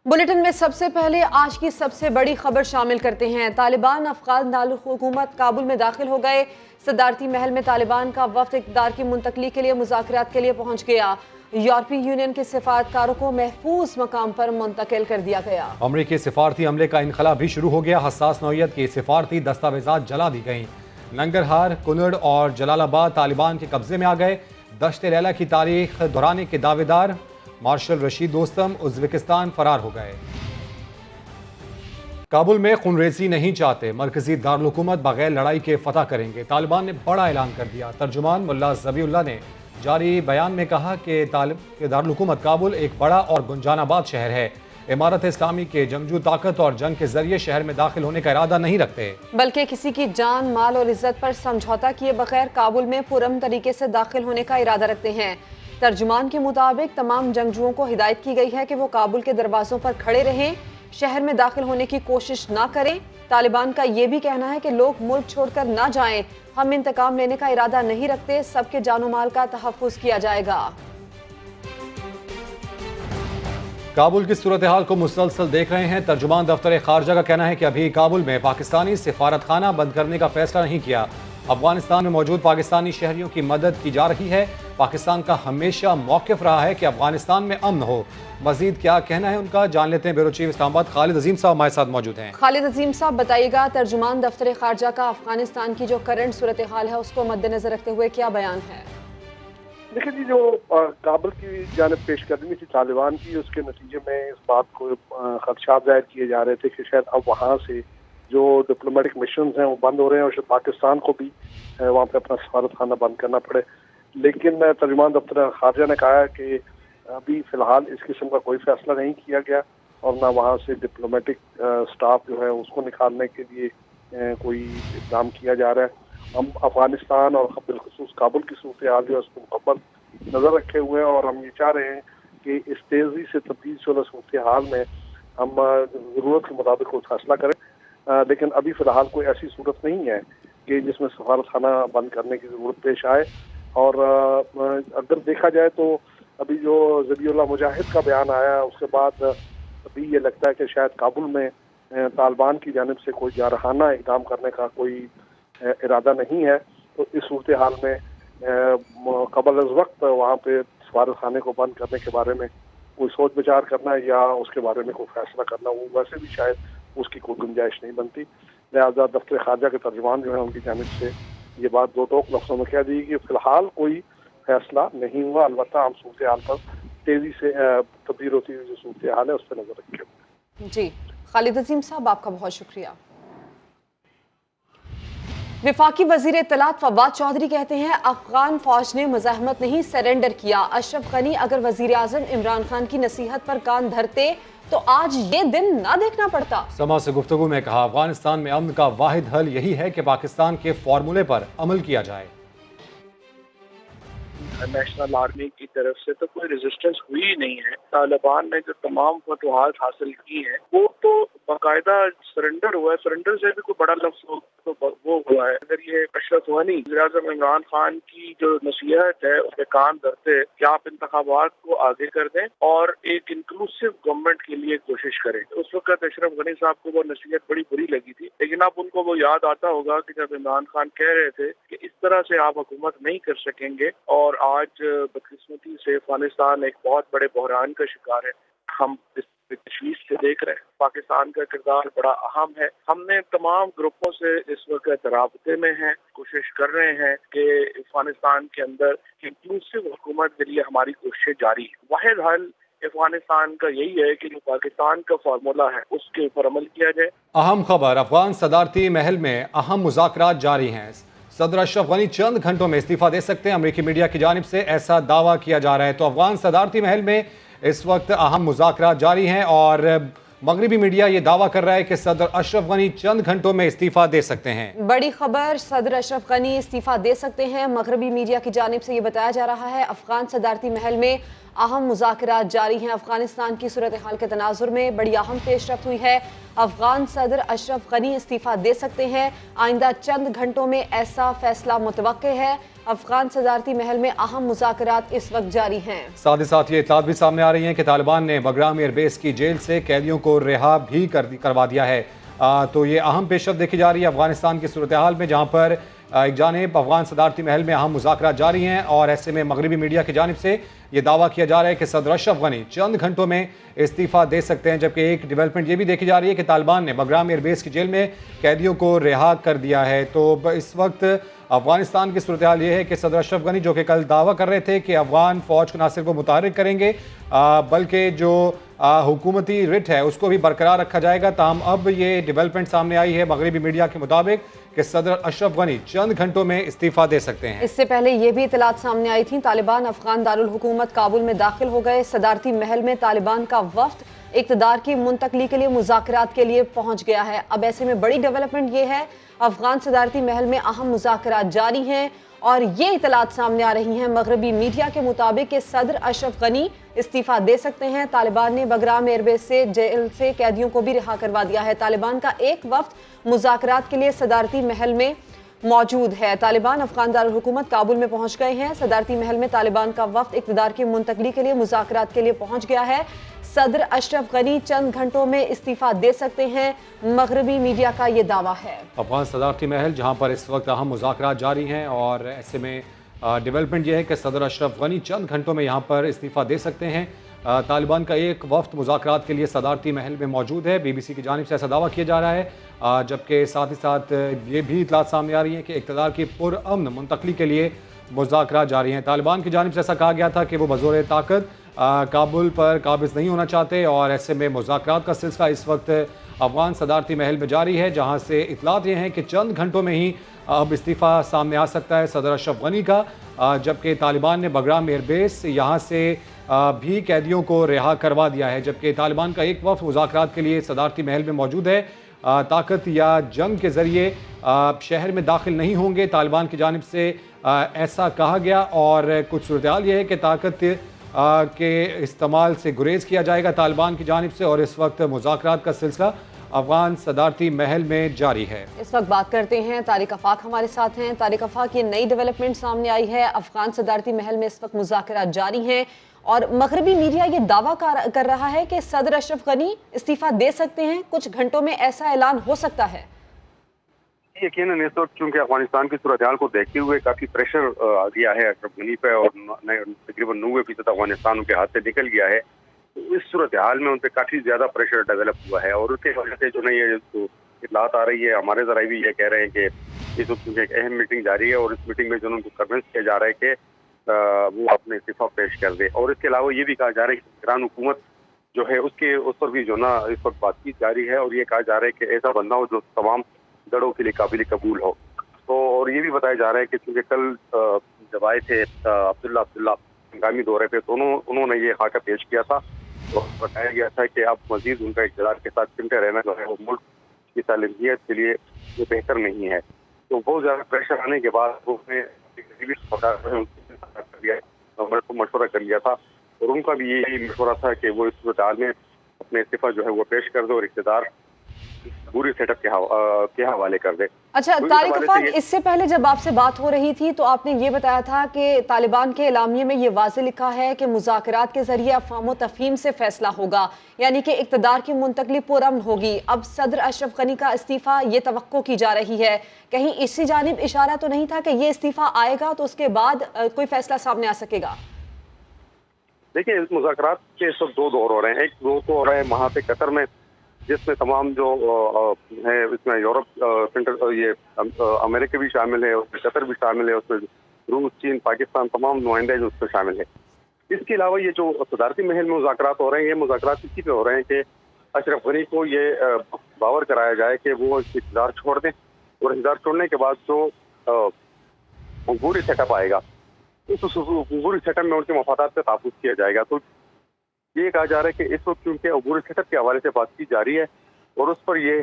Bulletin में सबसे पहले आज की सबसे बड़ी खबर शामिल करते हैं। तालिबान अफगान दारुल-हुकूमत काबुल में दाखिल हो गए। सदारती महल में तालिबान का वफ्द इक़्तिदार की मुंतकली के लिए मुज़ाकरात के लिए पहुंच गया। यूरोपीय यूनियन के सिफारतकारों को महफूज मकाम पर मुंतकिल कर दिया गया। अमरीकी सिफारती अमले का इनखला भी शुरू हो गया। हसास नौइयत की सिफारती दस्तावेजात जला दी गईं। नंगरहार, कुनड़ और जलालाबाद तालिबान के कब्जे में आ गए। दश्त लैला की तारीख दोहराने के दावेदार मार्शल रशीद दोस्तम उज़्बेकिस्तान फरार हो गए। काबुल में खूनरेज़ी नहीं चाहते, मरकजी दारुल हुकूमत बगैर लड़ाई के फतह करेंगे। तालिबान ने बड़ा ऐलान कर दिया। तर्जुमान मुल्ला ज़बीउल्लाह ने जारी बयान में कहा कि दारुल हुकूमत काबुल एक बड़ा और गुंजानाबाद शहर है। इमारत इस्लामी के जंगजू ताकत और जंग के जरिए शहर में दाखिल होने का इरादा नहीं रखते, बल्कि किसी की जान, माल और इज्जत पर समझौता किए बगैर काबुल में पुरअमन तरीके से दाखिल होने का इरादा रखते हैं। तर्जुमान के मुताबिक तमाम जंगजुओं को हिदायत की गई है कि वो काबुल के दरवाजों पर खड़े रहें, शहर में दाखिल होने की कोशिश ना करें। तालिबान का ये भी कहना है कि लोग मुल्क छोड़कर ना जाएं। हम इंतकाम लेने का इरादा नहीं रखते, सबके जानो माल का तहफ़्फ़ुज़ किया जाएगा। काबुल की सूरत हाल को मुसलसल देख रहे हैं। तर्जुमान दफ्तर खारजा का कहना है कि अभी काबुल में पाकिस्तानी सिफारत खाना बंद करने का फैसला नहीं किया। अफगानिस्तान में मौजूद पाकिस्तानी शहरियों की मदद की जा रही है। पाकिस्तान का हमेशा मौक़िफ़ रहा है कि अफगानिस्तान में अमन हो। मजीद क्या कहना है उनका, जान लेते हैं। ब्यूरो चीफ इस्लामाबाद खालिद अजीम साहब हमारे साथ मौजूद हैं। खालिद अजीम साहब बताइएगा, तर्जुमान दफ्तर खारजा का अफगानिस्तान की जो करंट सूरत हाल है उसको मद्देनजर रखते हुए क्या बयान है? देखिए जी, जो काबुल की जानिब पेश करनी थी तालिबान की, उसके नतीजे में इस बात को खदशात जाहिर किए जा रहे थे कि शायद अब वहाँ से जो डिप्लोमेटिक मिशन हैं वो बंद हो रहे हैं और शायद पाकिस्तान को भी वहाँ पे अपना सफारत खाना बंद करना पड़े। लेकिन तर्जुमान दफ्तर खारजा ने कहा है कि अभी फ़िलहाल इस किस्म का कोई फैसला नहीं किया गया और ना वहाँ से डिप्लोमेटिक स्टाफ जो है उसको निकालने के लिए कोई इक़दाम किया जा रहा है। हम अफगानिस्तान और बिलखुसूस काबुल की सूरत हाल जो है उसको मुकम्मल नज़र रखे हुए हैं और हम ये चाह रहे हैं कि इस तेज़ी से तब्दील शुदा सूरत हाल में हम ज़रूरत के मुताबिक कोई फैसला करें। लेकिन अभी फ़िलहाल कोई ऐसी सूरत नहीं है कि जिसमें सफारत खाना बंद करने की ज़रूरत पेश आए। और अगर देखा जाए तो अभी जो ज़बीउल्लाह मुजाहिद का बयान आया उसके बाद अभी ये लगता है कि शायद काबुल में तालिबान की जानिब से कोई जारहाना इक़दाम करने का कोई इरादा नहीं है। तो इस सूरत हाल में कबल अज़ वक्त वहाँ पे सफारत खाने को बंद करने के बारे में कोई सोच विचार करना या उसके बारे में कोई फैसला करना, वो वैसे भी शायद उसकी कोई गुंजाइश नहीं बनती। लिहाजा दफ्तर खारजा के तर्जुमान जो है उनकी जानिब से ये बात दो टोक लफ्ज़ों में कह दी कि फ़िलहाल कोई फैसला नहीं हुआ। अलबत्ता हम सूरत हाल पर तेज़ी से तब्दील होती हुई जो सूरत हाल है उस पर नज़र रखे हुए। जी, खालिद अजीम साहब आपका बहुत शुक्रिया। विफाकी वजीर इत्तलात फवाद चौधरी कहते हैं अफगान फौज ने मुज़ाहमत नहीं सरेंडर किया। अशरफ गनी अगर वजीर आज़म इमरान खान की नसीहत पर कान धरते तो आज ये दिन ना देखना पड़ता। समा से गुफ्तगू में कहा, अफगानिस्तान में अमन का वाहिद हल यही है कि पाकिस्तान के फार्मूले पर अमल किया जाए। नेशनल आर्मी की तरफ से तो कोई रेजिस्टेंस हुई ही नहीं है। तालिबान ने जो तमाम फतवाहत हासिल की हैं वो तो बाकायदा सरेंडर हुआ है। सरेंडर से भी कोई बड़ा लफ्ज़ तो वो हुआ है। अगर ये अशरफ गनी वज़ीर-ए-आज़म इमरान खान की जो नसीहत है उसके कान धरते कि आप इंतखाबात को आगे कर दें और एक इंक्लूसिव गवर्नमेंट के लिए कोशिश करें। उस वक्त अशरफ गनी साहब को वो नसीहत बड़ी बुरी लगी थी, लेकिन अब उनको वो याद आता होगा कि जब इमरान खान कह रहे थे कि इस तरह से आप हुकूमत नहीं कर सकेंगे। और आज बदकिस्मती से अफगानिस्तान एक बहुत बड़े बहरान का शिकार है। हम इस तशवीश से देख रहे हैं। पाकिस्तान का किरदार बड़ा अहम है। हमने तमाम ग्रुपों से इस वक्त राब्ते में हैं, कोशिश कर रहे हैं कि अफगानिस्तान के अंदर इंक्लूसिव हुकूमत के लिए हमारी कोशिशें जारी है। वाहिद हल अफगानिस्तान का यही है कि जो पाकिस्तान का फार्मूला है उसके ऊपर अमल किया जाए। अहम खबर, अफगान सदारती महल में अहम मुज़ाकरात जारी हैं। सदर अशरफ गनी चंद घंटों में इस्तीफा दे सकते हैं। अमरीकी मीडिया की जानिब से ऐसा दावा किया जा रहा है। तो अफगान सदारती महल में इस वक्त अहम मुज़ाकरात जारी हैं और मगरबी मीडिया ये दावा कर रहा है कि सदर अशरफ गनी चंद घंटों में इस्तीफा दे सकते हैं। बड़ी खबर, सदर अशरफ गनी इस्तीफा दे सकते हैं। मगरबी मीडिया की जानिब से ये बताया जा रहा है। अफगान सदारती महल में अहम मुज़ाकरात जारी हैं। अफगानिस्तान की सूरत हाल के तनाजुर में बड़ी अहम पेशरफ्त हुई है। अफगान सदर अशरफ गनी इस्तीफ़ा दे सकते हैं। आइंदा चंद घंटों में ऐसा फैसला मुतवक्के है। अफगान सदारती महल में अहम मुज़ाकरात इस वक्त जारी हैं। साथ ही साथ ये इत्तलात भी सामने आ रही हैं कि तालिबान ने बगराम एयरबेस की जेल से कैदियों को रिहा भी करवा दिया है। तो ये अहम पेशरफ्त देखी जा रही है अफगानिस्तान की सूरत हाल में, जहाँ पर एक जानिब अफगान सदारती महल में अहम मुज़ाकरात जारी हैं और ऐसे में मगरबी मीडिया की जानिब से ये दावा किया जा रहा है कि सदर अशरफ गनी चंद घंटों में इस्तीफ़ा दे सकते हैं। जबकि एक डेवलपमेंट ये भी देखी जा रही है कि तालिबान ने बगराम एयरबेस की जेल में कैदियों को रिहा कर दिया है। तो इस वक्त अफगानिस्तान की सूरत हाल ये है कि सदर अशरफ गनी जो कि कल दावा कर रहे थे कि अफगान फ़ौज को न सिर्फ मुतहर्रिक करेंगे बल्कि जो हुकूमती रिट है उसको भी बरकरार रखा जाएगा। ताहम अब ये डेवलपमेंट सामने आई है मगरबी मीडिया के मुताबिक कि सदर अशरफ गनी चंद घंटों में इस्तीफ़ा दे सकते हैं। इससे पहले ये भी इतलात सामने आई थी, तालिबान अफगान दारुल हुकूमत काबुल में दाखिल हो गए। सदारती महल में तालिबान का वफ्द इक़्तिदार की मुंतकली के लिए मुज़ाकरात के लिए पहुंच गया है। अब ऐसे में बड़ी डेवलपमेंट ये है, अफगान सदारती महल में अहम मुज़ाकरात जारी हैं और ये इतलात सामने आ रही हैं मगरबी मीडिया के मुताबिक कि सदर अशरफ गनी इस्तीफ़ा दे सकते हैं। तालिबान ने बगराम एयरबेस से जेल से कैदियों को भी रिहा करवा दिया है। तालिबान का एक वफ्द मुज़ाकरात के लिए सदारती महल में मौजूद है। तालिबान अफगान दारुल हुकूमत काबुल में पहुंच गए हैं। सदारती महल में तालिबान का वफ्द इक़्तिदार की मुंतकली के लिए मुज़ाकरात के लिए पहुंच गया है। सदर अशरफ गनी चंद घंटों में इस्तीफ़ा दे सकते हैं, मगरबी मीडिया का ये दावा है। अफगान सदारती महल जहाँ पर इस वक्त अहम मुज़ाकरात जारी हैं और ऐसे में डेवलपमेंट ये है कि सदर अशरफ गनी चंद घंटों में यहाँ पर इस्तीफ़ा दे सकते हैं। तालिबान का एक वफ्द मुज़ाकरात के लिए सदारती महल में मौजूद है। BBC की जानिब से ऐसा दावा किया जा रहा है, जबकि साथ ही साथ ये भी इतलात सामने आ रही है कि इक़्तिदार की पुरअमन मुंतकली के लिए मुज़ाकरात जारी हैं। तालिबान की जानिब से ऐसा कहा गया था कि वो बज़ोर ताकत काबुल पर काबिज़ नहीं होना चाहते और ऐसे में मुज़ाकरात का सिलसिला इस वक्त अफगान सदारती महल में जारी है, जहाँ से इतलात ये हैं कि चंद घंटों में ही अब इस्तीफ़ा सामने आ सकता है सदर अशरफ गनी का। जबकि तालिबान ने बगराम एयरबेस यहाँ से भी कैदियों को रिहा करवा दिया है। जबकि तालिबान का एक वफ्द मुज़ाकरात के लिए सदारती महल में मौजूद है। ताकत या जंग के ज़रिए शहर में दाखिल नहीं होंगे, तालिबान की जानिब से ऐसा कहा गया और कुछ सूरत हाल ये है कि ताकत के इस्तेमाल से गुरेज किया जाएगा तालिबान की जानिब से और इस वक्त मुज़ाकरात का सिलसिला अफगान सदारती महल में जारी है। इस वक्त बात करते हैं, तारिक अफाक हमारे साथ हैं। तारिक अफाक, ये नई डेवलपमेंट सामने आई है, अफगान सदारती महल में इस वक्त मुज़ाकरात जारी हैं और मगरबी मीडिया ये दावा कर रहा है कि सदर अशरफ गनी इस्तीफ़ा दे सकते हैं, कुछ घंटों में ऐसा ऐलान हो सकता है। यकीनन इस वक्त चूंकि अफगानिस्तान की सूरत हाल को देखते हुए काफी प्रेशर आ गया है अशरफ गनी पे और तकरीबन 90% अफगानिस्तान उनके हाथ से निकल गया है। तो इस सूरत हाल में उन पर काफी ज्यादा प्रेशर डेवलप हुआ है और उसके वजह से जो है ये इतलात आ रही है, हमारे जराए भी ये कह रहे हैं कि इस वक्त चूंकि एक अहम मीटिंग जारी है और इस मीटिंग में जो उनको कन्विंस किया जा रहा है कि वो अपने इस्तीफा पेश कर दे। और इसके अलावा ये भी कहा जा रहा है कि निगरान हुकूमत जो है उस पर भी जो ना इस वक्त बातचीत जारी है और ये कहा जा रहा है कि ऐसा बंदा हो जो तमाम दड़ों के लिए काबिल कबूल हो। तो और ये भी बताया जा रहा है कि चूंकि कल जब आए थे अब्दुल्ला हंगामी दौरे पे तो उन्होंने ये खाका पेश किया था तो बताया गया था कि अब मजीद उनका इक़्तिदार के साथ चिमटे रहना जो है वो मुल्क की सालिमियत के लिए वो बेहतर नहीं है। तो बहुत ज़्यादा प्रेशर आने के बाद उसने मशवरा कर लिया था और उनका भी यही मशवरा था कि वो इस सूरत हाल में अपने इस्तीफा जो है वो पेश कर दे और इक़्तिदार पूरी सेटअप के हवाले कर दे। अच्छा तारिक अफाक, इससे पहले जब आपसे बात हो रही थी तो आपने ये बताया था कि तालिबान के एलामिये में ये वाज़े लिखा है कि मुज़ाकरात के जरिए अफ़हाम व तफ़हीम से फैसला होगा, यानी कि इक़्तिदार की मुंतकली पुरअमन होगी। अब सदर अशरफ गनी का इस्तीफ़ा ये तवक्को की जा रही है, कहीं इसी जानिब इशारा तो नहीं था कि ये इस्तीफ़ा आएगा तो उसके बाद कोई फैसला सामने आ सकेगा? देखिए, मुज़ाकरात के सब दो दौर हो रहे हैं। एक दौर तो हो रहा है वहाँ पे कतर में, जिसमें तमाम जो है इसमें यूरोप सेंटर ये अमेरिका भी शामिल है, उसमें कतर भी शामिल है, उसमें रूस, चीन, पाकिस्तान तमाम नुमाइंदे जो उसमें शामिल है। इसके अलावा ये जो सदारती महल में मुज़ाकरात हो रहे हैं, ये मुज़ाकरात इसी पे हो रहे हैं कि अशरफ गनी को ये बावर कराया जाए कि वो इक़्तिदार छोड़ दें और इक़्तिदार छोड़ने के बाद जो पूरी सेटअप आएगा उस पूरी सेटअप में उनके मफादात से तहफ़्फ़ुज़ किया जाएगा। तो ये कहा जा रहा है कि इस वक्त क्योंकि अबूरी सेटअप के हवाले से बातचीत जारी है और उस पर ये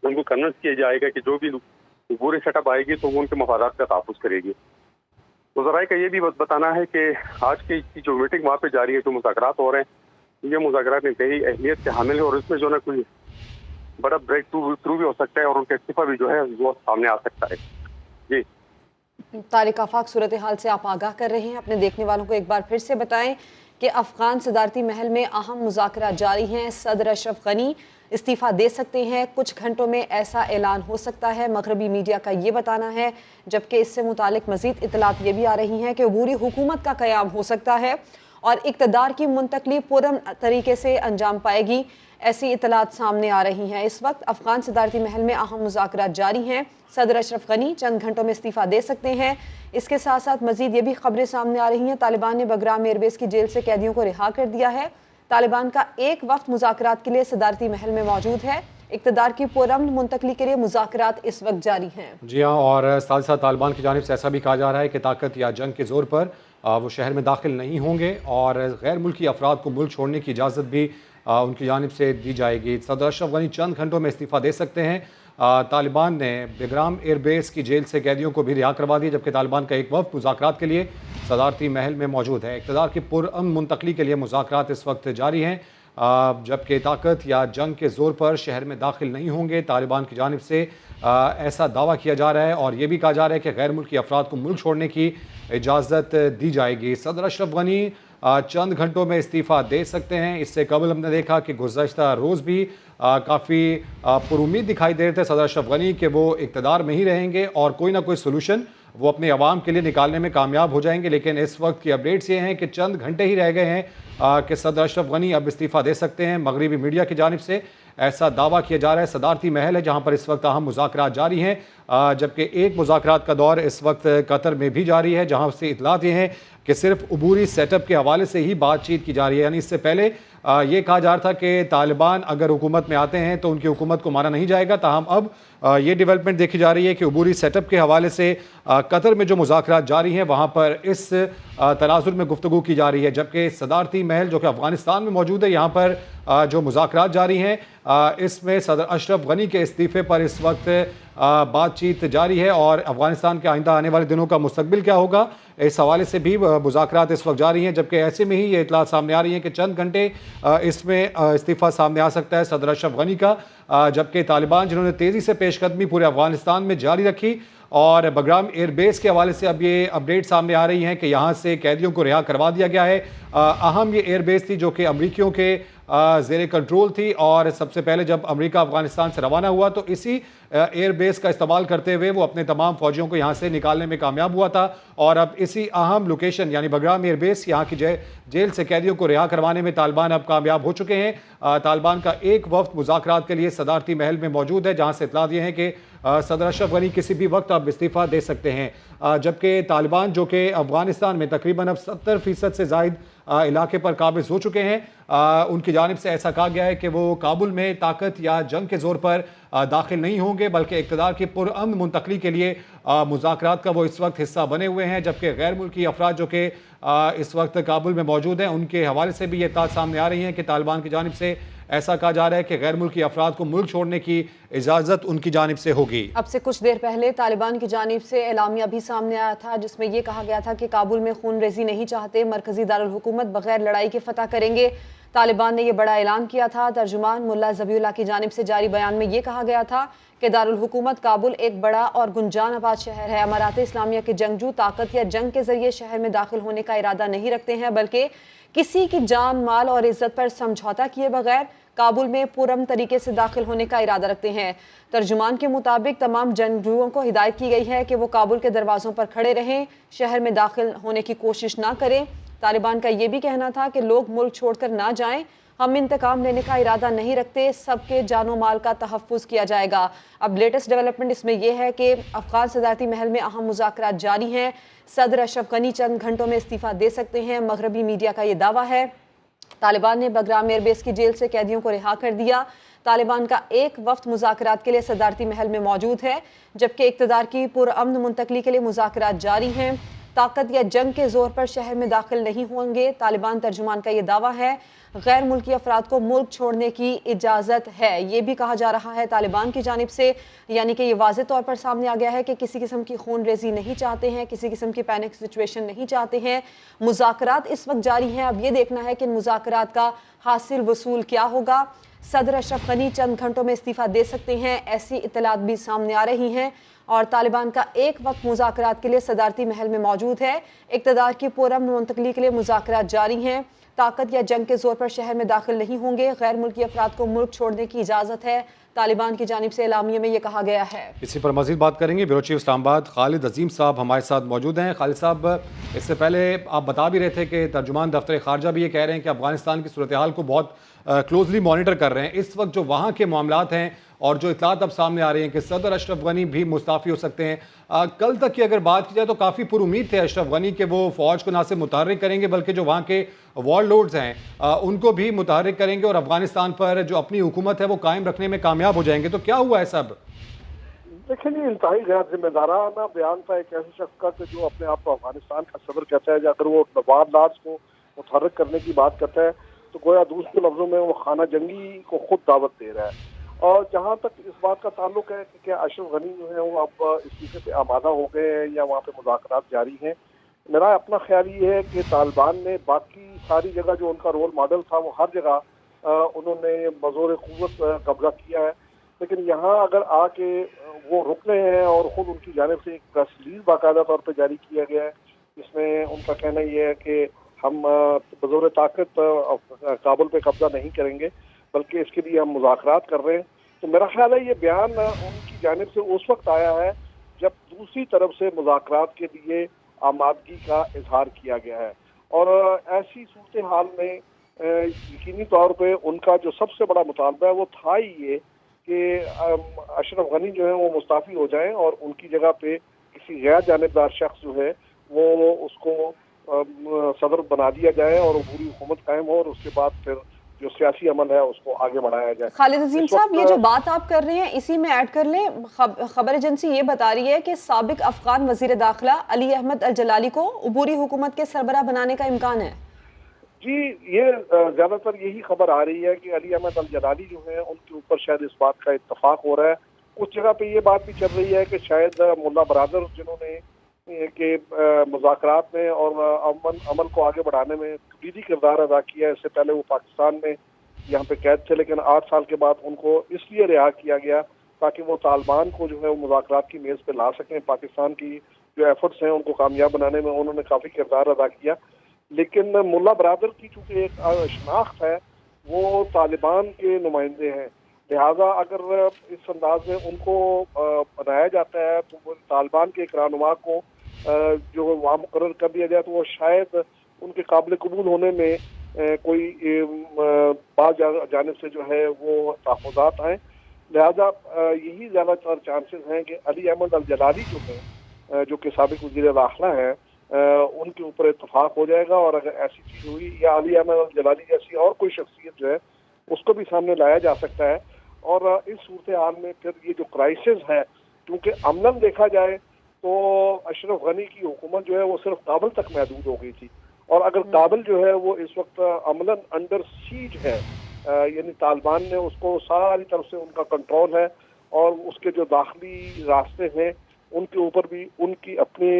उनको कन्विंस किया जाएगा कि जो भी अबूरी सेटअप आएगी तो वो उनके मफादात का तहफ़्फ़ुज़ करेगी। वज़राए का ये भी बताना है कि आज की जो मीटिंग वहाँ पे जारी है, जो मुज़ाकरात हो रहे हैं, ये मुज़ाकरात इंतहाई अहमियत के हामिल है और इसमें जो है कोई बड़ा ब्रेक थ्रू भी हो सकता है और उनका इस्तीफा भी जो है वो सामने आ सकता है। जी तारिक आफाक, सूरत हाल से आप आगाह कर रहे हैं, अपने देखने वालों को एक बार फिर से बताएं कि अफगान सदारती महल में अहम मुज़ाकरात जारी हैं। सदर अशरफ गनी इस्तीफ़ा दे सकते हैं, कुछ घंटों में ऐसा ऐलान हो सकता है, मगरबी मीडिया का ये बताना है। जबकि इससे मुतालिक मज़ीद इतलात ये भी आ रही हैं कि अबूरी हुकूमत का क़याम हो सकता है और इक़्तिदार की मुंतकली पुरअमन तरीके से अंजाम पाएगी। ऐसी इतलात सामने आ रही हैं। इस वक्त अफगान सदारती महल में अहम मुज़ाकरात जारी हैं। सदर अशरफ गनी चंद घंटों में इस्तीफ़ा दे सकते हैं। इसके साथ साथ मज़ीद ये भी खबरें सामने आ रही हैं, तालिबान ने बगराम एयरबेस की जेल से कैदियों को रिहा कर दिया है। तालिबान का एक वक्त मुज़ाकरात के लिए सदारती महल में मौजूद है। इक़्तिदार की पुरअमन मुंतकली के लिए मुज़ाकरात इस वक्त जारी हैं। जी हाँ, और साथ साथ तालिबान की जानिब से ऐसा भी कहा जा रहा है कि ताकत या जंग के ज़ोर पर वो शहर में दाखिल नहीं होंगे और गैर मुल्की अफराद को मुल्क छोड़ने की इजाज़त भी उनकी जानिब से दी जाएगी। सदर अशरफ गनी चंद घंटों में इस्तीफ़ा दे सकते हैं। तालिबान ने बेग्राम एयरबेस की जेल से कैदियों को भी रिहा करवा दिया, जबकि तालिबान का एक वफ़द मुज़ाकरात के लिए सदारती महल में मौजूद है। इक़्तिदार की पुरअमन मुंतकली के लिए मुज़ाकरात इस वक्त जारी हैं, जबकि ताकत या जंग के ज़ोर पर शहर में दाखिल नहीं होंगे। तालिबान की जानिब से ऐसा दावा किया जा रहा है और ये भी कहा जा रहा है कि गैर मुल्की अफराद को मुल्क छोड़ने की इजाज़त दी जाएगी। सदर अशरफ गनी चंद घंटों में इस्तीफ़ा दे सकते हैं। इससे कबल हमने देखा कि गुज़श्ता रोज़ भी काफ़ी पुरुमीद दिखाई दे रहे थे सदर अशरफ गनी कि वो इक़्तिदार में ही रहेंगे और कोई ना कोई सलूशन वो अपने अवाम के लिए निकालने में कामयाब हो जाएंगे। लेकिन इस वक्त की अपडेट्स ये हैं कि चंद घंटे ही रह गए हैं कि सदर अशरफ गनी अब इस्तीफ़ा दे सकते हैं। मगरबी मीडिया की जानिब से ऐसा दावा किया जा रहा है। सदारती महल है जहाँ पर इस वक्त अहम मुज़ाकरात जारी हैं, जबकि एक मुज़ाकरात का दौर इस वक्त कतर में भी जारी है, जहाँ से इतलात ये हैं कि सिर्फ अबूरी सेटअप के हवाले से ही बातचीत की जा रही है। यानी इससे पहले ये कहा जा रहा था कि तालिबान अगर हुकूमत में आते हैं तो उनकी हुकूमत को माना नहीं जाएगा। ताहम अब ये डेवलपमेंट देखी जा रही है कि अबूरी सेटअप के हवाले से कतर में जो मुज़ाकरात जारी हैं वहाँ पर इस तनाजुर में गुफ्तगू की जा रही है। जबकि सदारती महल जो कि अफ़गानिस्तान में मौजूद है, यहाँ पर जो मुज़ाकरात जारी हैं इसमें सदर अशरफ गनी के इस्तीफ़े पर इस वक्त बातचीत जारी है और अफ़गानिस्तान के आइंदा आने वाले दिनों का मुस्तकबिल क्या होगा, इस हवाले से भी मुज़ाकरात इस वक्त जारी हैं। जबकि ऐसे में ही ये इतलात सामने आ रही है कि चंद घंटे इसमें इस्तीफ़ा सामने आ सकता है सदर अशरफ गनी का, जबकि तालिबान जिन्होंने तेज़ी से पेशकदमी पूरे अफ़गानिस्तान में जारी रखी और बगराम एयरबेस के हवाले से अब ये अपडेट सामने आ रही हैं कि यहाँ से कैदियों को रिहा करवा दिया गया है। अहम ये एयरबेस थी जो कि अमरीकियों के ज़ेरे कंट्रोल थी और सबसे पहले जब अमेरिका अफ़गानिस्तान से रवाना हुआ तो इसी एयरबेस का इस्तेमाल करते हुए वो अपने तमाम फ़ौजियों को यहाँ से निकालने में कामयाब हुआ था और अब इसी अहम लोकेशन यानी बगराम एयरबेस यहाँ की जेल से कैदियों को रिहा करवाने में तालिबान अब कामयाब हो चुके हैं। तालिबान का एक वफ़द मुज़ाकरात के लिए सदारती महल में मौजूद है, जहाँ से इतलात ये हैं कि सदर अशरफ गनी किसी भी वक्त अब इस्तीफ़ा दे सकते हैं। जबकि तालिबान जो कि अफ़गानिस्तान में तकरीबन अब 70% से ज़ायद इलाके पर काबिज़ हो चुके हैं, उनकी जानिब से ऐसा कहा गया है कि वो काबुल में ताकत या जंग के ज़ोर पर दाखिल नहीं होंगे, बल्कि इक़्तिदार की पुरअमन मुंतकली के लिए मुज़ाकरात का वो इस वक्त हिस्सा बने हुए हैं। जबकि गैर मुल्की अफराद जो कि इस वक्त काबुल में मौजूद हैं, उनके हवाले से भी ये इत्तलात सामने आ रही हैं कि तालिबान की जानिब से ऐसा कहा जा रहा है कि गैर मुल्की अफराद को मुल्क छोड़ने की इजाज़त उनकी जानिब से होगी। अब से कुछ देर पहले तालिबान की जानिब से एलामिया भी सामने आया था, जिसमें यह कहा गया था कि काबुल में खून रेजी नहीं चाहते, मरकजी दारुल हुकूमत बगैर लड़ाई के फतह करेंगे। तालिबान ने यह बड़ा ऐलान किया था। तर्जुमान मुल्ला ज़बीउल्लाह की जानिब से जारी बयान में यह कहा गया था कि दारुल हुकूमत काबुल एक बड़ा और गुंजान आबाद शहर है। अमारात इस्लामिया के जंगजू ताकत या जंग के जरिए शहर में दाखिल होने का इरादा नहीं रखते हैं, बल्कि किसी की जान, माल और इज्जत पर समझौता किए बगैर काबुल में पुरअमन तरीके से दाखिल होने का इरादा रखते हैं। तर्जुमान के मुताबिक तमाम जंगजुओं को हिदायत की गई है कि वो काबुल के दरवाज़ों पर खड़े रहें, शहर में दाखिल होने की कोशिश ना करें। तालिबान का ये भी कहना था कि लोग मुल्क छोड़कर ना जाएं, हम इंतकाम लेने का इरादा नहीं रखते, सबके जानो माल का तहफ़्फ़ुज़ किया जाएगा। अब लेटेस्ट डेवलपमेंट इसमें यह है कि अफ़गान सदारती महल में अहम मुज़ाकरात जारी हैं। सदर अशरफ गनी चंद घंटों में इस्तीफ़ा दे सकते हैं, मगरबी मीडिया का ये दावा है। तालिबान ने बगराम एयरबेस की जेल से कैदियों को रिहा कर दिया। तालिबान का एक वफ्द मुज़ाकरात के लिए सदारती महल में मौजूद है, जबकि इक़्तिदार की पुरअमन मुंतकली के लिए मुज़ाकरात जारी हैं। ताकत या जंग के जोर पर शहर में दाखिल नहीं होंगे, तालिबान तर्जुमान का ये दावा है। غیر ملکی افراد کو ملک چھوڑنے کی اجازت ہے۔ یہ بھی کہا جا رہا ہے طالبان کی جانب سے، یعنی کہ یہ واضح طور پر سامنے آ گیا ہے کہ کسی قسم کی خون ریزی نہیں چاہتے ہیں، کسی قسم کی پینک سچویشن نہیں چاہتے ہیں۔ مذاکرات اس وقت جاری ہیں، اب یہ دیکھنا ہے کہ ان مذاکرات کا حاصل وصول کیا ہوگا۔ صدر اشرف غنی چند گھنٹوں میں استعفیٰ دے سکتے ہیں، ایسی اطلاعات بھی سامنے آ رہی ہیں، اور طالبان کا ایک وقت مذاکرات کے لیے صدارتی محل میں موجود ہے۔ اقتدار کی پرامن منتقلی کے لیے مذاکرات جاری ہیں، طاقت یا جنگ کے زور پر شہر میں داخل نہیں ہوں گے، غیر ملکی افراد کو ملک چھوڑنے کی اجازت ہے، طالبان کی جانب سے اعلامیے میں یہ کہا گیا ہے۔ اسی پر مزید بات کریں گے، بیورو چیف اسلام آباد خالد عظیم صاحب ہمارے ساتھ موجود ہیں۔ خالد صاحب، اس سے پہلے آپ بتا بھی رہے تھے کہ ترجمان دفتر خارجہ بھی یہ کہہ رہے ہیں کہ افغانستان کی صورتحال کو بہت کلوزلی مانیٹر کر رہے ہیں۔ اس وقت جو وہاں کے معاملات ہیں اور جو اطلاعات اب سامنے آ رہی ہیں کہ صدر اشرف غنی بھی مستعفی ہو سکتے ہیں، کل تک کی اگر بات کی جائے تو کافی پر امید تھے اشرف غنی کہ وہ فوج کو نہ صرف متحرک کریں گے بلکہ جو وہاں کے وار لورڈز ہیں ان کو بھی متحرک کریں گے اور افغانستان پر جو اپنی حکومت ہے وہ قائم رکھنے میں کامیاب ہو جائیں گے۔ تو کیا ہوا ہے سب؟ دیکھیں جی، انتہائی غیر ذمہ دارانہ بیان تھا ایک ایسے شخص کا کہ جو اپنے آپ کو افغانستان کا صدر کہتا ہے۔ اگر وہ وار لارڈز کو متحرک کرنے کی بات کرتا ہے تو گویا دوسرے لفظوں میں وہ خانہ جنگی کو خود دعوت دے رہا ہے۔ اور جہاں تک اس بات کا تعلق ہے کہ کیا اشرف غنی جو ہے وہ اب استعفے پہ آمادہ ہو گئے ہیں یا وہاں پہ مذاکرات جاری ہیں، میرا اپنا خیال یہ ہے کہ طالبان نے باقی ساری جگہ جو ان کا رول ماڈل تھا وہ ہر جگہ انہوں نے بزور قوت قبضہ کیا ہے، لیکن یہاں اگر آ کے وہ رک رہے ہیں اور خود ان کی جانب سے ایک پریس ریلیز باقاعدہ طور پہ جاری کیا گیا ہے جس میں ان کا کہنا یہ ہے کہ ہم بزور طاقت کابل پہ قبضہ نہیں کریں گے بلکہ اس کے لیے ہم مذاکرات کر رہے ہیں، تو میرا خیال ہے یہ بیان ان کی جانب سے اس وقت آیا ہے جب دوسری طرف سے مذاکرات کے لیے آمادگی کا اظہار کیا گیا ہے۔ اور ایسی صورتحال میں یقینی طور پہ ان کا جو سب سے بڑا مطالبہ ہے وہ تھا ہی یہ کہ اشرف غنی جو ہے وہ مستعفی ہو جائیں اور ان کی جگہ پہ کسی غیر جانبدار شخص جو ہے وہ اس کو صدر بنا دیا جائے اور عبوری حکومت قائم ہو، اور اس کے بعد پھر جو سیاسی عمل ہے اس کو آگے بڑھایا جائے۔ خالد عظیم صاحب، یہ جو بات آپ کر رہے ہیں اسی میں ایڈ کر لیں، خبر ایجنسی یہ بتا رہی ہے کہ سابق افغان وزیر داخلہ علی احمد الجلالی کو عبوری حکومت کے سربراہ بنانے کا امکان ہے۔ جی، یہ زیادہ تر یہی خبر آ رہی ہے کہ علی احمد الجلالی جو ہیں ان کے اوپر شاید اس بات کا اتفاق ہو رہا ہے۔ کچھ جگہ پہ یہ بات بھی چل رہی ہے کہ شاید ملا برادر جنہوں نے کہ مذاکرات میں اور عمل کو آگے بڑھانے میں کلیدی کردار ادا کیا ہے، اس سے پہلے وہ پاکستان میں یہاں پہ قید تھے لیکن 8 سال کے بعد ان کو اس لیے رہا کیا گیا تاکہ وہ طالبان کو جو ہے وہ مذاکرات کی میز پہ لا سکیں۔ پاکستان کی جو ایفرٹس ہیں ان کو کامیاب بنانے میں انہوں نے کافی کردار ادا کیا، لیکن ملا برادر کی چونکہ ایک شناخت ہے وہ طالبان کے نمائندے ہیں، لہٰذا اگر اس انداز میں ان کو بنایا جاتا ہے تو وہ طالبان کے ایک رہنما کو جو وہاں مقرر کر دیا جائے تو وہ شاید ان کے قابل قبول ہونے میں کوئی بعض جانب سے جو ہے وہ تحفظات آئیں، لہذا یہی زیادہ تر چانسز ہیں کہ علی احمد الجلالی جو ہیں جو کہ سابق وزیر داخلہ ہیں ان کے اوپر اتفاق ہو جائے گا، اور اگر ایسی چیز ہوئی یا علی احمد الجلالی جیسی اور کوئی شخصیت جو ہے اس کو بھی سامنے لایا جا سکتا ہے، اور اس صورتحال میں پھر یہ جو کرائسس ہے کیونکہ عملاً دیکھا جائے تو اشرف غنی کی حکومت جو ہے وہ صرف کابل تک محدود ہو گئی تھی، اور اگر کابل جو ہے وہ اس وقت عملاً انڈر سیج ہے، یعنی طالبان نے اس کو ساری طرف سے ان کا کنٹرول ہے، اور اس کے جو داخلی راستے ہیں ان کے اوپر بھی ان کی اپنے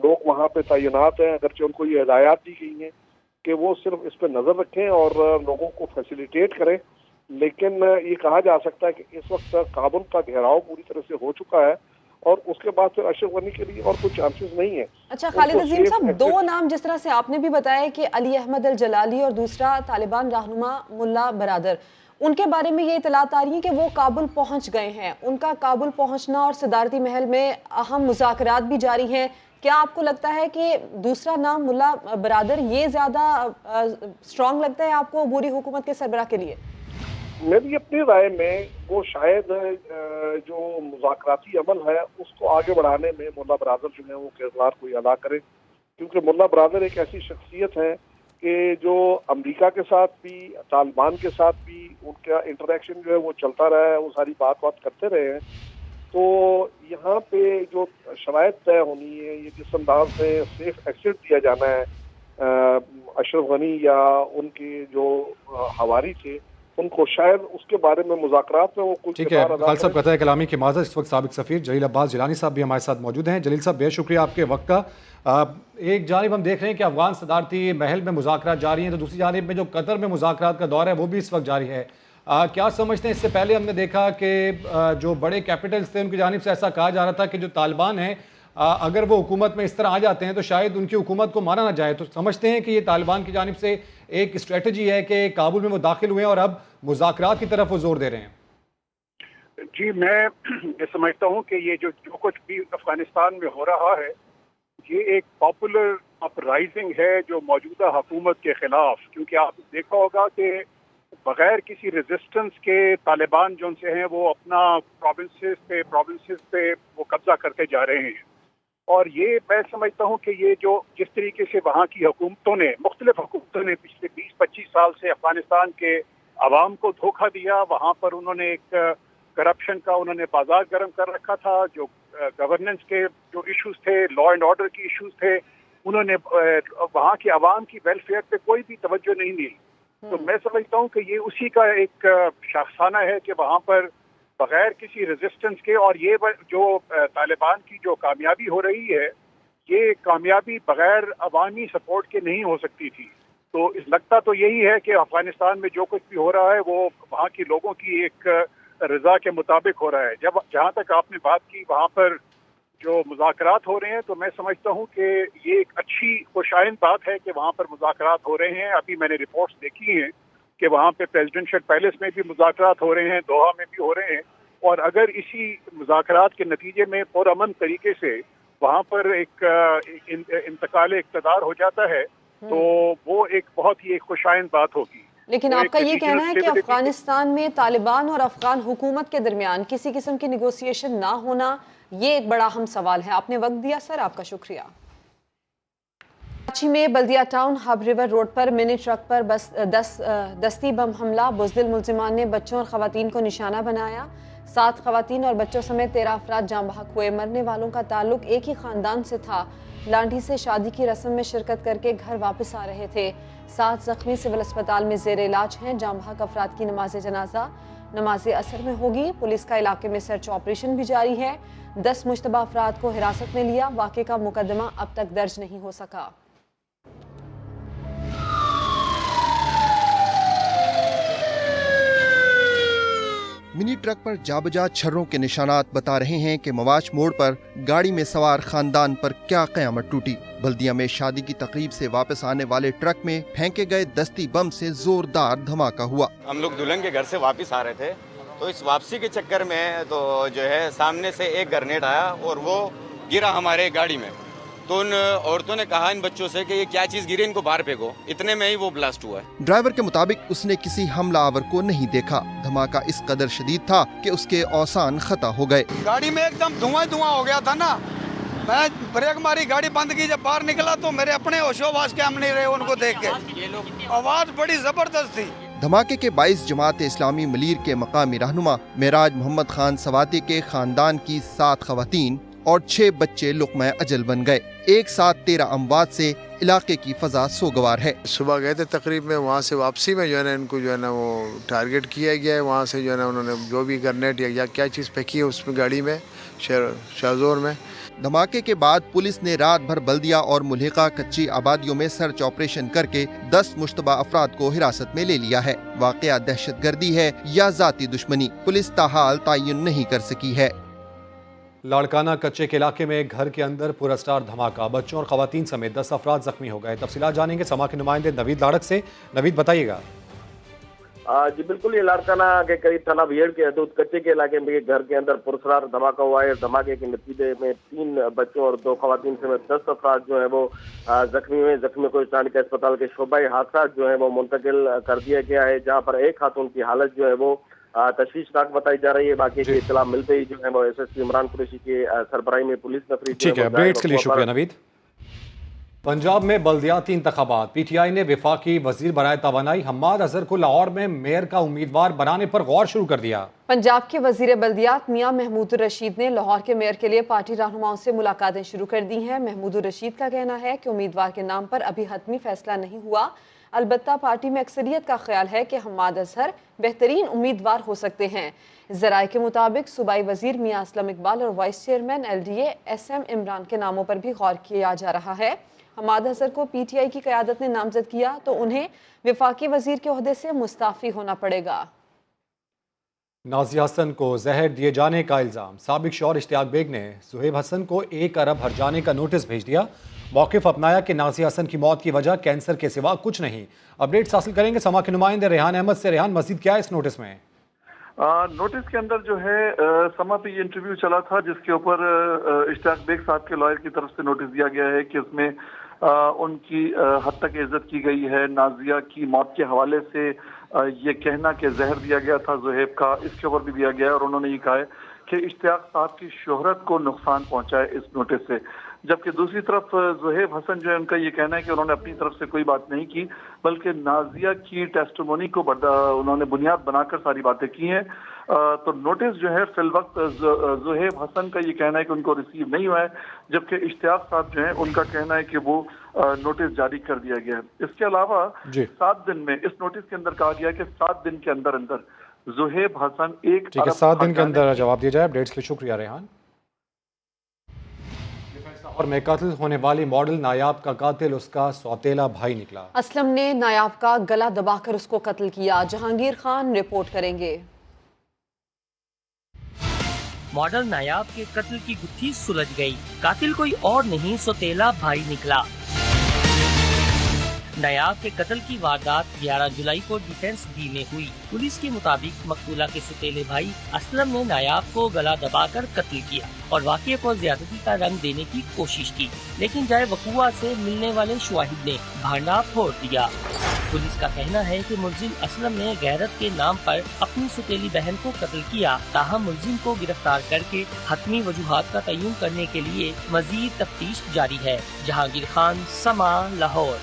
لوگ وہاں پہ تعینات ہیں، اگرچہ ان کو یہ ہدایات دی گئی ہیں کہ وہ صرف اس پہ نظر رکھیں اور لوگوں کو فیسیلیٹیٹ کریں، لیکن یہ کہا جا سکتا ہے کہ اس وقت کابل کا گھیراؤ پوری طرح سے ہو چکا ہے اور اس کے بعد پھر اشرف غنی کے لیے اور کوئی چانسز نہیں ہے۔ اچھا خالد عظیم صاحب، 2 نام جس طرح سے آپ نے بھی بتایا کہ علی احمد الجلالی اور دوسرا طالبان رہنما ملا برادر، ان کے بارے میں یہ اطلاعات آ رہی ہیں کہ وہ کابل پہنچ گئے ہیں، ان کا کابل پہنچنا اور صدارتی محل میں اہم مذاکرات بھی جاری ہیں، کیا آپ کو لگتا ہے کہ دوسرا نام ملا برادر یہ زیادہ اسٹرانگ لگتا ہے آپ کو عبوری حکومت کے سربراہ کے لیے؟ میری اپنی رائے میں وہ شاید جو مذاکراتی عمل ہے اس کو آگے بڑھانے میں ملا برادر جو ہے وہ کردار کوئی ادا کرے، کیونکہ ملا برادر ایک ایسی شخصیت ہے کہ جو امریکہ کے ساتھ بھی طالبان کے ساتھ بھی ان کا انٹریکشن جو ہے وہ چلتا رہا ہے، وہ ساری بات کرتے رہے ہیں، تو یہاں پہ جو شرائط طے ہونی ہے، یہ جس انداز میں سیف ایکسٹ دیا جانا ہے اشرف غنی یا ان کے جو حواری تھے ان کو شاید اس کے بارے میں مذاکرات میں وہ کچھ ٹھیک ہے، خالد صاحب قطع کلامی کی معذرت. اس وقت سابق سفیر جلیل عباس جیلانی صاحب بھی ہمارے ساتھ موجود ہیں. جلیل صاحب بے شکریہ آپ کے وقت کا. ایک جانب ہم دیکھ رہے ہیں کہ افغان صدارتی محل میں مذاکرات جاری ہیں، تو دوسری جانب میں جو قطر میں مذاکرات کا دور ہے وہ بھی اس وقت جاری ہے. کیا سمجھتے ہیں؟ اس سے پہلے ہم نے دیکھا کہ جو بڑے کیپٹلز تھے ان کی جانب سے ایسا کہا جا رہا تھا کہ جو طالبان ہیں اگر وہ حکومت میں اس طرح آ جاتے ہیں تو شاید ان کی حکومت کو مانا نہ جائے. تو سمجھتے ہیں کہ یہ طالبان کی جانب سے ایک اسٹریٹجی ہے کہ کابل میں وہ داخل ہوئے ہیں اور اب مذاکرات کی طرف وہ زور دے رہے ہیں؟ جی، میں یہ سمجھتا ہوں کہ یہ جو کچھ بھی افغانستان میں ہو رہا ہے یہ ایک پاپولر اپرائزنگ ہے جو موجودہ حکومت کے خلاف، کیونکہ آپ نے دیکھا ہوگا کہ بغیر کسی ریزسٹنس کے طالبان جو ان سے ہیں وہ اپنا پروونسز پہ وہ قبضہ کرتے جا رہے ہیں. اور یہ میں سمجھتا ہوں کہ یہ جو جس طریقے سے وہاں کی حکومتوں نے مختلف حکومتوں نے پچھلے 20-25 سال سے افغانستان کے عوام کو دھوکہ دیا، وہاں پر انہوں نے ایک کرپشن کا انہوں نے بازار گرم کر رکھا تھا، جو گورننس کے جو ایشوز تھے، لا اینڈ آرڈر کی ایشوز تھے، انہوں نے وہاں کی عوام کی ویلفیئر پہ کوئی بھی توجہ نہیں دی. تو میں سمجھتا ہوں کہ یہ اسی کا ایک شاخسانہ ہے کہ وہاں پر بغیر کسی ریزسٹنس کے، اور یہ جو طالبان کی جو کامیابی ہو رہی ہے یہ کامیابی بغیر عوامی سپورٹ کے نہیں ہو سکتی تھی. تو لگتا تو یہی ہے کہ افغانستان میں جو کچھ بھی ہو رہا ہے وہ وہاں کی لوگوں کی ایک رضا کے مطابق ہو رہا ہے. جہاں تک آپ نے بات کی وہاں پر جو مذاکرات ہو رہے ہیں، تو میں سمجھتا ہوں کہ یہ ایک اچھی خوشائند بات ہے کہ وہاں پر مذاکرات ہو رہے ہیں. ابھی میں نے رپورٹس دیکھی ہیں کہ وہاں پہ پریزیڈنشل پیلس میں بھی مذاکرات ہو رہے ہیں، دوحہ میں بھی ہو رہے ہیں. اور اگر اسی مذاکرات کے نتیجے میں پرامن طریقے سے وہاں پر ایک انتقال اقتدار ہو جاتا ہے تو وہ ایک بہت ہی ایک خوشائند بات ہوگی. لیکن آپ کا یہ کہنا ہے کہ افغانستان میں طالبان اور افغان حکومت کے درمیان کسی قسم کی نیگوسیشن نہ ہونا یہ ایک بڑا اہم سوال ہے. آپ نے وقت دیا سر، آپ کا شکریہ. کراچی میں بلدیہ ٹاؤن ہب ریور روڈ پر منی ٹرک پر دستی بم حملہ، بزدل ملزمان نے بچوں اور خواتین کو نشانہ بنایا. 7 خواتین اور بچوں سمیت 13 افراد جاں بحق ہوئے. مرنے والوں کا تعلق ایک ہی خاندان سے تھا. لانڈھی سے شادی کی رسم میں شرکت کر کے گھر واپس آ رہے تھے. 7 زخمی سول اسپتال میں زیر علاج ہیں. جاں بحق افراد کی نماز جنازہ نماز عصر میں ہوگی. پولیس کا علاقے میں سرچ آپریشن بھی جاری ہے. 10 مشتبہ افراد کو حراست میں لیا. واقعے کا مقدمہ اب تک درج نہیں ہو سکا. منی ٹرک پر جا بجا چھروں کے نشانات بتا رہے ہیں کہ مواش موڑ پر گاڑی میں سوار خاندان پر کیا قیامت ٹوٹی. بلدیہ میں شادی کی تقریب سے واپس آنے والے ٹرک میں پھینکے گئے دستی بم سے زوردار دھماکہ ہوا. ہم لوگ دلہن کے گھر سے واپس آ رہے تھے تو اس واپسی کے چکر میں تو جو ہے سامنے سے ایک گرنیڈ آیا اور وہ گرا ہمارے گاڑی میں. تو ان عورتوں نے کہا ان بچوں سے کہ یہ کیا چیز گری، ان کو باہر پھینکو. اتنے میں ہی وہ بلاسٹ ہوا ہے. ڈرائیور کے مطابق اس نے کسی حملہ آور کو نہیں دیکھا. دھماکہ اس قدر شدید تھا کہ اس کے اوسان خطا ہو گئے. گاڑی میں ایک دم دھواں ہو گیا تھا نا. میں بریک ماری، گاڑی بند کی، جب باہر نکلا تو میرے اپنے ہوش و حواس کے ہم نہیں رہے ان کو دیکھ کے. آواز بڑی زبردست تھی. دھماکے کے باعث جماعت اسلامی ملیر کے مقامی رہنما معراج محمد خان سواتی کے خاندان کی 7 خواتین اور 6 بچے لقمہ اجل بن گئے. ایک ساتھ 13 اموات سے علاقے کی فضا سوگوار ہے. صبح گئے تھے تقریب میں، وہاں سے واپسی میں جو ہے نا ان کو جو ہے نا وہ ٹارگٹ کیا گیا ہے. وہاں سے جو ہے نا انہوں نے جو بھی گرنیٹ یا کیا چیز پھینکی ہے اس میں گاڑی میں شاہزور میں. دھماکے کے بعد پولیس نے رات بھر بلدیہ اور ملحقہ کچی آبادیوں میں سرچ آپریشن کر کے 10 مشتبہ افراد کو حراست میں لے لیا ہے. واقعہ دہشت گردی ہے یا ذاتی دشمنی، پولیس تاحال تعین نہیں کر سکی ہے. لاڑکانہ کچے کے علاقے میں گھر کے اندر پراسرار دھماکہ، بچوں اور خواتین سمیت 10 افراد زخمی ہو گئے. تفصیلات جانیں گے سما کے نمائندے نوید لاڑک سے. نوید بتائیے گا. جی بالکل، یہ لاڑکانہ کے قریب تھانہ بھیڑ کے حدود کچے کے علاقے میں گھر کے اندر پراسرار دھماکہ ہوا ہے. دھماکے کے نتیجے میں 3 بچوں اور 2 خواتین سمیت 10 افراد جو ہیں وہ زخمی ہوئے. زخمی کو چاندنی اسپتال کے شعبہ حادثات جو ہے وہ منتقل کر دیا گیا ہے، جہاں پر ایک خاتون کی حالت جو ہے وہ تشویشناک بتائی جا رہی ہے. باقی کی اطلاع ملتے ہی جو ہے وہ S S P Imran Qureshi کے سربراہی میں پولیس نفری. ٹھیک ہے، اپڈیٹس کے لیے شکریہ نوید. पंजाब में बल्दियाती इंतखाबात, पीटीआई ने वफाकी वजीर बराए तवानाई हम्माद अजहर को लाहौर में मेयर का उम्मीदवार बनाने पर गौर शुरू कर दिया। पंजाब के वजीर बल्दियात मियां महमूद रशीद ने लाहौर के मेयर के लिए पार्टी रहनुमाओं से मुलाकातें शुरू कर दी हैं। महमूद रशीद का कहना है कि उम्मीदवार के नाम पर अभी हतमी फैसला नहीं हुआ, अलबत्ता पार्टी में अक्सरियत का ख्याल है कि हम्माद अजहर बेहतरीन उम्मीदवार हो सकते हैं। ज़राए के मुताबिक सूबाई वजीर मियां असलम इकबाल और vice chairman LDA SM Imran के नामों पर भी गौर किया जा रहा है। हम्माद अजहर को PTI की क़यादत ने नामजद किया तो उन्हें वफाकी वजीर के ओहदे से मुस्ताफ़ी होना पड़ेगा। नाज़िया हसन को जहर दिए जाने का इल्ज़ाम, साबिक शौहर इश्तियाक बेग ने सुहेब हसन को 1 अरब हर्जाने का नोटिस भेज दिया। मौक़िफ़ अपनाया कि नाज़िया हसन की मौत की वजह कैंसर के सिवा कुछ नहीं। अपडेट्स हासिल करेंगे समा के नुमाइंदे रेहान अहमद से। रेहान, मज़ीद क्या है इस नोटिस में? नोटिस के अंदर जो है समा पे ये इंटरव्यू चला था जिसके ऊपर इश्तियाक बेग साहब के लॉयर की तरफ से नोटिस दिया गया है कि उसमें उनकी हद तक इज्जत की गई है। नाज़िया की मौत के हवाले से ये कहना कि जहर दिया गया था ज़ुहैब का, इसके ऊपर भी दिया गया है और उन्होंने ये कहा है कि इश्तियाक साहब की शोहरत को नुकसान पहुंचा है इस नोटिस से। जबकि दूसरी तरफ ज़ुहैब हसन जो है उनका ये कहना है कि उन्होंने अपनी तरफ से कोई बात नहीं की, बल्कि नाज़िया की टेस्टिमोनी को उन्होंने बुनियाद बनाकर सारी बातें की हैं। तो नोटिस जो है फिल वक्त ज़ुहैब हसन का ये कहना है कि उनको रिसीव नहीं हुआ है, जबकि इश्तियाक साहब जो है उनका कहना है कि वो नोटिस जारी कर दिया गया है। इसके अलावा 7 दिन में इस नोटिस के अंदर कहा गया है कि 7 दिन के अंदर अंदर ज़ुहैब हसन 7 दिन के अंदर जवाब दिया जाए। अपडेट्स के लिए शुक्रिया रेहान। और में कत्ल होने वाली मॉडल नायाब का कातिल उसका सौतेला भाई निकला। असलम ने नायाब का गला दबाकर उसको कत्ल किया। जहांगीर खान रिपोर्ट करेंगे। मॉडल नायाब के कत्ल की गुत्थी सुलझ गई, कातिल कोई और नहीं सौतेला भाई निकला। नायाब के कत्ल की वारदात 11 जुलाई को डिफेंस बी में हुई। पुलिस के मुताबिक मकतूला के सौतेले भाई असलम ने नायाब को गला दबाकर कत्ल किया और वाक़ये को ज्यादती का रंग देने की कोशिश की, लेकिन जाए वक़ुआ से मिलने वाले शवाहिद ने भांडा फोड़ दिया। पुलिस का कहना है कि मुलजिम असलम ने गैरत के नाम पर अपनी सौतेली बहन को कत्ल किया। ताहम मुलजिम को गिरफ्तार करके हतमी वजूहात का तय्युन करने के लिए मजीद तफ्तीश जारी है। जहांगीर खान, समा, लाहौर।